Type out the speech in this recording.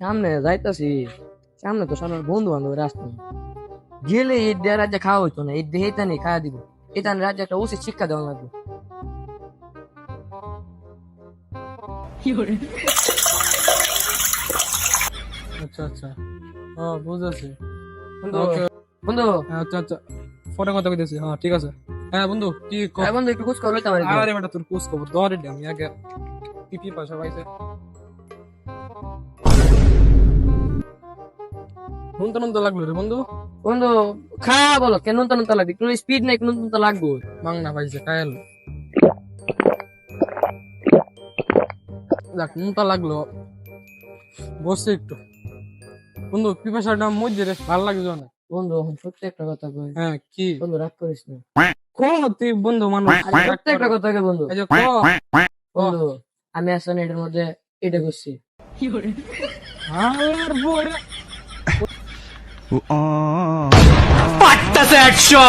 সামনে যাইতাছি, সামনে তো সামনে বন্ধু বান্ধবের রাস্তা গেলে ঈদ দেওয়ার রাজ্যে খাওয়া হইতো না, ঈদ দিয়ে নেই খাওয়া দিব। এটা রাজ্যে একটা উচিত শিক্ষা দেওয়া লাগবে। আচ্ছা আচ্ছা, বুঝেছি। বন্ধু, ওকে, বন্ধু, আচ্ছা আচ্ছা, পরে কথা কইতেছি। হ্যাঁ ঠিক আছে। হ্যাঁ বন্ধু, কি বন্ধু একটু খোঁজ খবর লইতাম আর কি। আরে বেটা, তোর খোঁজ খবর ধরে আমি আগে কি কি পাশা পাইছে নুনতা নুনতা লাগলো রে বন্ধু। বন্ধু খাওয়া বলো কেন নুনতা নুনতা লাগবে, একটু স্পিড নাই, একটু নুনতা লাগবে। মাংনা পাইছে কায়াল, দেখ নুনতা লাগলো, বসে একটু। বন্ধু পিপাসাটা মধ্যে রে, ভালো লাগছে অনেক। বন্ধু সত্যি একটা কথা কই, হ্যাঁ কি বন্ধু রাগ করিস না। কো তুই বন্ধু মানুষ, আরে সত্যি একটা কথা কই বন্ধু। এই যে কো বন্ধু আমি আসলে এটার মধ্যে এটা করছি। হালার পরে পাট্টাতে 100